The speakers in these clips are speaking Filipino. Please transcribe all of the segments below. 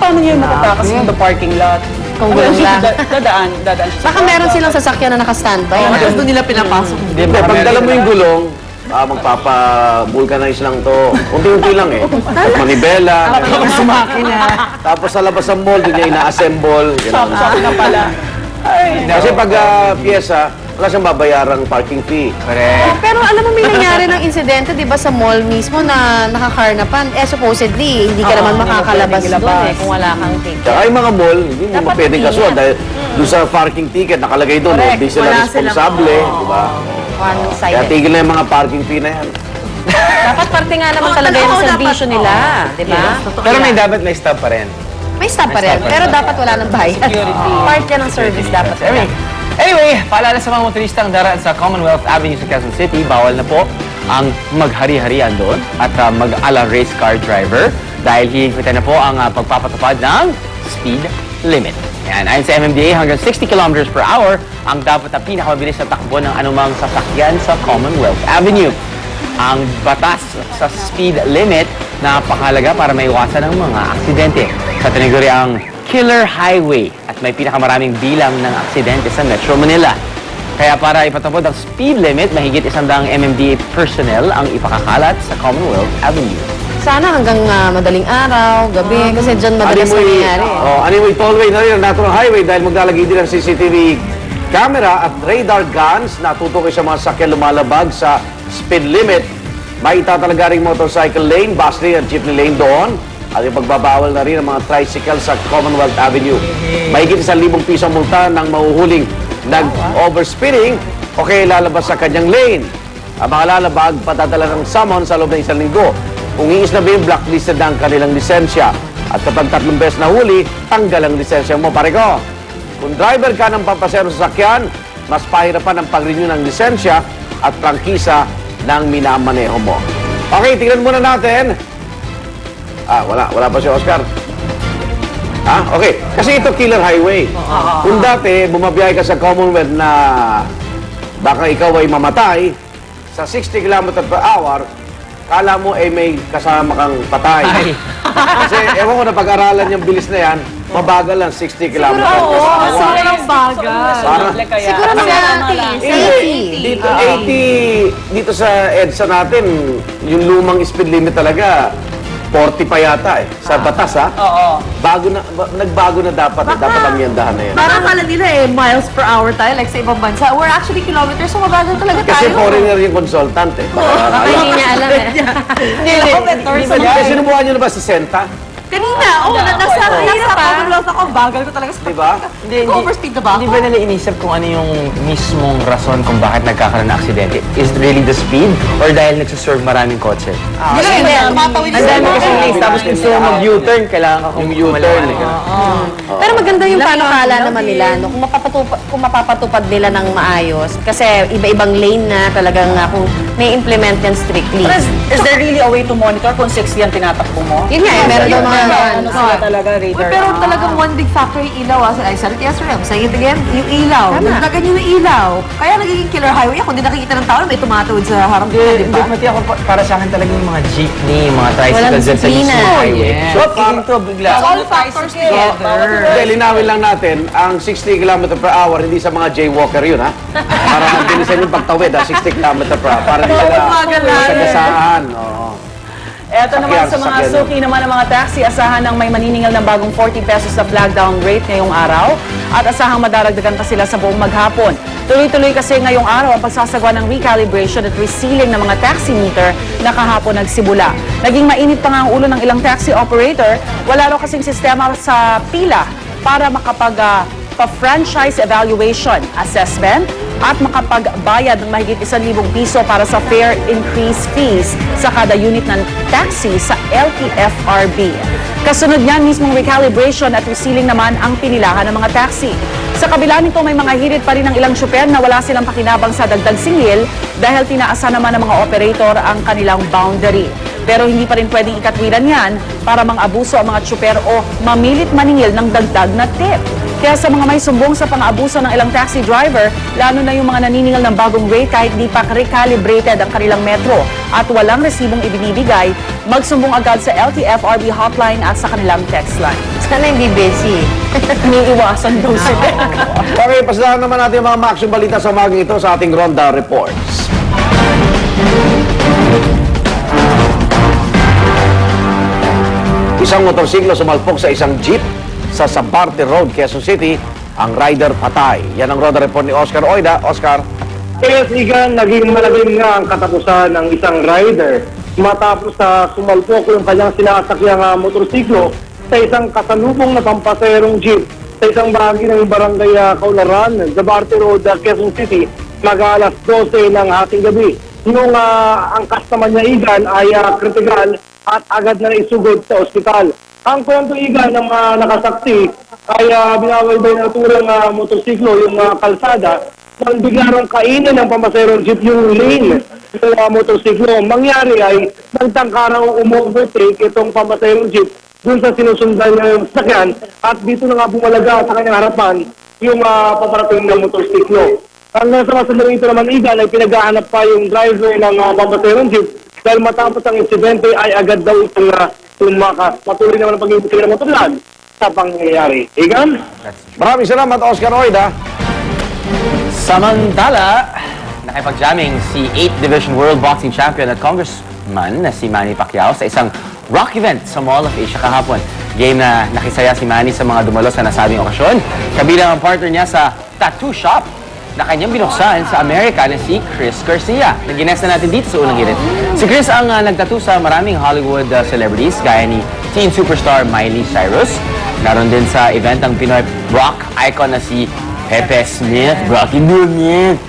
paano niyo matatakas from the parking lot? Kung gano'n lang. Dadaan siya. Baka meron silang sasakyan na naka-standby. Tapos doon nila pinapasok. Hindi, pagdala mo yung gulong, magpapa-vulcanize lang to. Unti-unti lang eh. At manibela. Sa makina. Tapos sa labas ng mall, doon niya ina-assemble. Sakto na pala. Ay, Kasi pag pyesa, wala siyang babayarang parking fee. Pero alam mo, may nangyari ng insidente, di ba, sa mall mismo na nakakarnapan. Supposedly, hindi ka naman makakalabas hindi doon pwedeng kung wala kang ticket. Tsaka yung mga mall, hindi mo Dapat pwedeng ingat. kasuhan dahil doon sa parking ticket nakalagay doon, Correct. hindi sila Wala responsable, silang- di ba? Kaya One-sided. tigil na yung mga parking fee na yan. Dapat parte nga naman talaga yung servisyo nila, di ba? Pero may dapat may stop pa rin. May stop pa rin, pero dapat wala ng bayad. Part yan ng service dapat. Anyway, paalala sa mga motoristang daraan sa Commonwealth Avenue sa Quezon City, bawal na po ang maghari-harian doon at mag-ala race car driver dahil hihigpitan na po ang pagpapatupad ng speed limit. Yan, ayon sa MMDA, hanggang 60 kilometers per hour ang dapat na pinakamabilis na takbo ng anumang sasakyan sa Commonwealth Avenue. Ang batas sa speed limit napakahalaga para maiwasan ang mga aksidente. Sa tiniguri ang Killer Highway at may pinakamaraming bilang ng aksidente sa Metro Manila. Kaya para ipatupad ang speed limit, mahigit 100 MMDA personnel ang ipakakalat sa Commonwealth Avenue. Sana hanggang madaling araw, gabi, kasi dyan madalas nangyayari. Anyway, tollway na rin ang National Highway dahil maglalagay din ng CCTV camera at radar guns na tutukoy sa mga sakyan lumalabag sa speed limit. May itatalaga ring motorcycle lane, bus lane at jeepney lane doon. At yung pagbabawal na rin ang mga tricycle sa Commonwealth Avenue. Mahigit 1,000 piso ang multa ng mahuhuling nag-overspeeding o kaya lalabas sa kanyang lane. Ang mga lalabag, patadala ng summon sa loob ng 1 linggo. Kung iislabi, blacklisted na ang kanilang lisensya. At kapag 3 beses na huli, tanggal ang lisensya mo, pare ko. Kung driver ka ng pampasero sa sakyan, mas pahirapan ang pag-renew ng lisensya at prangkisa ng minamaneho mo. Okay, tingnan muna natin. Wala pa si Oscar. Okay. Kasi ito Killer Highway. Kung dati, bumabiyahe ka sa Commonwealth na baka ikaw ay mamatay, sa 60 km per hour, kala mo may kasama kang patay. Kasi ewan ko na pag-aralan yung bilis na yan, mabagal lang 60 km per hour. Sobrang bagal. Siguro mga 80. Dito 80, dito sa EDSA natin, yung lumang speed limit talaga, 40 pa yata sa batas Oo. Nagbago na dapat ang yandahan na yan. Parang akala nila miles per hour tayo, like sa ibang bansa. We're actually kilometers, so mabagal talaga tayo. Kasi foreigner yung consultant Baka hindi niya alam eh. Kasi sinubukan nyo na ba si Senta? Kanina, nasa Commonwealth ako, bagal ko talaga sa Di ba? overspeed na ba Hindi ako? ba nila inisip kung ano yung mismong rason kung bakit nagkakaroon ng aksidente? Is it really the speed or dahil nagsaserve maraming kotse? Hindi, tumatawid Ang dami kasi lanes, tapos gusto mo mag-U-turn, kailangan ka Yung U-turn. Pero maganda yung panukala naman nila, no? Kung mapapatupad nila ng maayos. Kasi iba-ibang lane na talagang kung may implement yan strictly. But is there really a way to monitor kung 60 yan tinatakbo mo? Yun nga, meron daw mga Ano sila talaga, radar? Pero talagang one big factor yung ilaw. I said it yesterday, I'm saying it again, yung ilaw. Nilagyan nyo yung ilaw. Kaya nagiging killer highway. Kung di nakikita ng tao, may tumatawid sa harap ko, di ba? Pati ako, para sa akin talaga yung mga jeepney, yung mga tricycle Walang dyan sa disiplina. mismong highway. So, Tingin to bigla. All factors together. Hindi, linawin lang natin, ang 60 km per hour, hindi sa mga jaywalker yun, Para bilisan yung pagtawid, 60 km per hour. Para hindi sila masagasaan. Eto naman sa mga Sasakyan. suki naman ng mga taxi, asahan ng may maniningil ng bagong 40 pesos na flag down rate ngayong araw at asahang madaragdagan pa sila sa buong maghapon. Tuloy-tuloy kasi ngayong araw ang pagsasagawa ng recalibration at resealing ng mga taxi meter na kahapon nagsimula. Naging mainit pa nga ang ulo ng ilang taxi operator, wala raw kasing sistema sa pila para pa-franchise evaluation, assessment, at makapagbayad ng mahigit 1,000 piso para sa fare increase fees sa kada unit ng taxi sa LTFRB. Kasunod niyan, mismong recalibration at resealing naman ang pinilahan ng mga taxi. Sa kabila nito, may mga hirit pa rin ng ilang syuper na wala silang pakinabang sa dagdag singil dahil tinaasa naman ng mga operator ang kanilang boundary. Pero hindi pa rin pwedeng ikatwiran yan para mang-abuso ang mga syuper o mamilit maningil ng dagdag na tip. Kaya sa mga may sumbong sa pang-abuso ng ilang taxi driver, lalo na yung mga naniningil ng bagong rate kahit di pa recalibrated ang kanilang metro at walang resibong ibinibigay, magsumbong agad sa LTFRB hotline at sa kanilang text line. Sana hindi busy. Iniiwasan daw sila. Okay, pasahan naman natin yung mga maaksyon balita sa umagang ito sa ating Ronda Reports. Isang motorsiklo sumalpok sa isang jeep sa Sabarte Road, Quezon City. Ang rider patay. Yan ang Ronda Report ni Oscar Oida. Oscar. Kaya sigan, naging malagim nga ang katapusan ng isang rider matapos sa sumalpok yung kanyang sinasakyang motorsiklo sa isang kasalubong na pampaserong jeep sa isang bahagi ng barangay Kaularan, Zabarte Road, Quezon City, mag-alas 12 ng ating gabi. Yung angkas naman niya igan ay kritikal at agad na isugod sa ospital. Ang kwento igan ng nakasaksi ay binawaybay ng turang motorsiklo yung kalsada nang bigla rong kainin ng pamaserong jeep yung lane ng motorsiklo. Mangyari ay nagtangkarang umu-overtake itong pamaserong jeep dun sa sinusundan niya yung sasakyan at dito na nga bumalaga sa kanyang harapan yung paparating ng motorsiklo. Ang nasa masalang ito naman igan ay pinaghahanap pa yung driver ng pamaserong jeep dahil matapos ang insidente ay agad daw itong tumakas. Patuloy naman ang pag-ibig ng motorlan sa pangyayari. Igan? Maraming salamat, Oscar Oida. Samantala, nakipag-jamming si 8th Division World Boxing Champion at Congressman na si Manny Pacquiao sa isang rock event sa Mall of Asia kahapon. Game na nakisaya si Manny sa mga dumalo sa nasabing okasyon. Kabilang ang partner niya sa tattoo shop na kanyang binuksan sa Amerika na si Chris Garcia. Nag-guest na natin dito sa unang hirit. Si Chris ang nagtattoo sa maraming Hollywood celebrities gaya ni teen superstar Miley Cyrus. Naroon din sa event ang Pinoy rock icon na si Pepe Smith, Rocky Smith.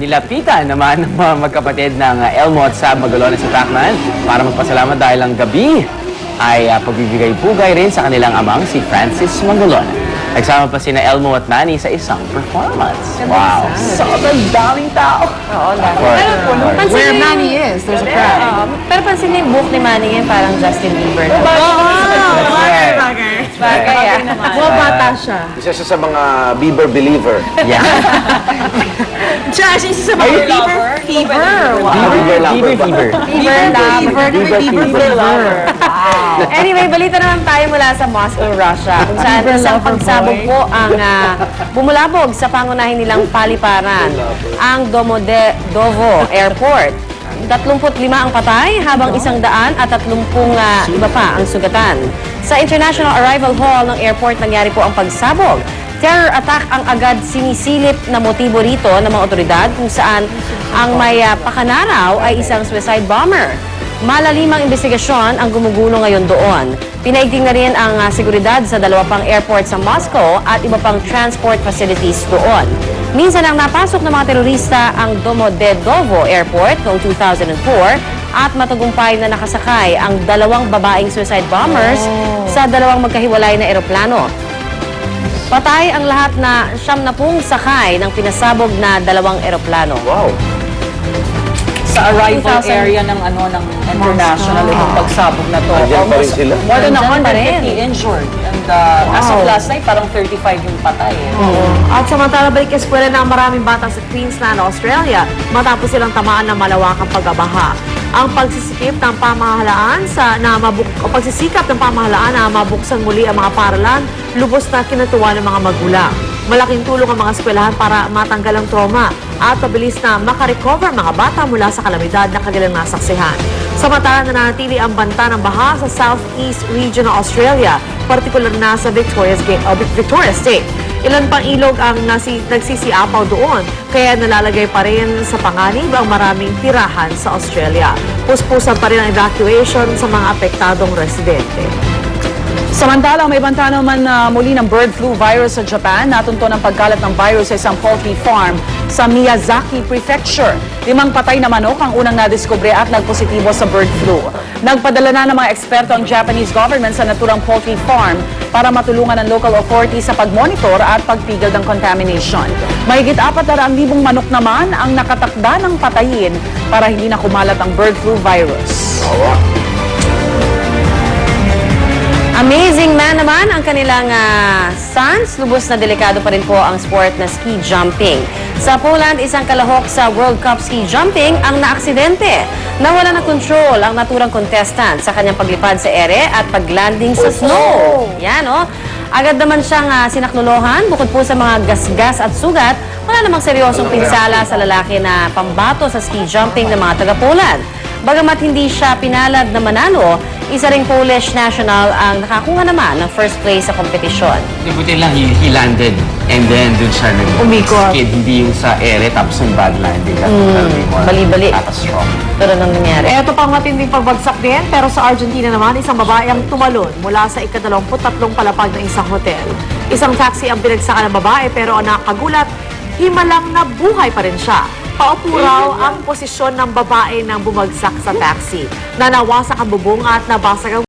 Nilapitan naman ng mga magkapatid ng Elmo at Sab Magalones sa Pacman para magpasalamat dahil ang gabi ay pagbibigay-pugay rin sa kanilang amang si Francis Magalones. Nagsama pa sina Elmo at Manny sa isang performance. Wow! Sobrang daming tao. Oo, dahil. Of course. Where Manny is, there's a crowd. Pero pansin niyo yung buhok ni Manny ngayon, parang Justin Bieber. Bagay ah. Bumabata siya. Isa siya sa mga Bieber believer. Yeah. Siya isa sa mga fever. Wow. Bieber lover ba? Fever. Fever lover. Anyway, balita naman tayo mula sa Moscow, Russia, kung saan isang pagsabog po ang bumulabog sa pangunahin nilang paliparan, ang Domodedovo Airport. 35 ang patay, habang 130 iba pa ang sugatan. Sa International Arrival Hall ng airport nangyari po ang pagsabog. Terror attack ang agad sinisilip na motibo rito ng mga otoridad kung saan ang may pakanaraw ay isang suicide bomber. Malalimang investigasyon ang gumugulo ngayon doon. Pinaigting na rin ang seguridad sa 2 pang airport sa Moscow at iba pang transport facilities doon. Minsan ang napasok ng mga terorista ang Domodedovo Airport noong 2004 at matagumpay na nakasakay ang 2 babaeng suicide bombers sa 2 magkahiwalay na eroplano. Patay ang lahat na 70 sakay ng pinasabog na 2 eroplano. Wow! Sa arrival 2000 area ng international itong pagsabog na to. Andiyan pa rin sila? More than Andiyan pa 150 injured. And as of last night, parang 35 yung patay. At samantala balik eskwela na ang maraming bata sa Queensland, Australia matapos silang tamaan ng malawakang pagbabaha. Ang pagsisikap ng pamahalaan na mabuksan muli ang mga paaralan, lubos na kinatuwa ng mga magulang. Malaking tulong ang mga eskwelahan para matanggal ang trauma at mabilis na makarecover mga bata mula sa kalamidad na kanilang nasaksihan. Samantala na nanatili ang banta ng baha sa Southeast Region ng Australia, partikular na sa Victoria State. Ilan pang ilog ang nagsisiapaw doon, kaya nalalagay pa rin sa panganib ang maraming tirahan sa Australia. Puspusan pa rin ang evacuation sa mga apektadong residente. Samantala, may banta naman muli ng bird flu virus sa Japan. Natunto ng pagkalat ng virus sa isang poultry farm sa Miyazaki Prefecture. 5 patay na manok ang unang nadiskubre at nagpositibo sa bird flu. Nagpadala na ng mga eksperto ang Japanese government sa naturang poultry farm para matulungan ang local authorities sa pagmonitor at pagpigil ng contamination. Mahigit 400,000 manok naman ang nakatakda ng patayin para hindi na kumalat ang bird flu virus. Amazing man naman ang kanilang sons. Lubos na delikado pa rin po ang sport na ski jumping. Sa Poland, isang kalahok sa World Cup ski jumping ang naaksidente. Nawala ng control ang naturang contestant sa kanyang paglipad sa ere at paglanding sa snow. Yan, oh. Agad naman siyang sinaklulohan. Bukod po sa mga gasgas at sugat, wala namang seryosong pinsala sa lalaki na pambato sa ski jumping ng mga taga-Poland. Bagamat hindi siya pinalad na manalo, isa ring Polish national ang nakakuha naman ng first place sa kompetisyon. Buti lang, he landed and then dun siya Umikot. nag-skid, hindi yung sa ere tapos yung bad landing. Bali-bali. Catastrophic. Pero nang nangyari. Ito pang matinding pagbagsak din, pero sa Argentina naman, isang babae ang tumalon mula sa ika-23 palapag ng isang hotel. Isang taxi ang binagsakan ng babae, pero ang nakagulat, himalang na buhay pa rin siya. Paupo raw ang posisyon ng babae nang bumagsak sa taxi. Nanawasak ang bubong at nabasag ang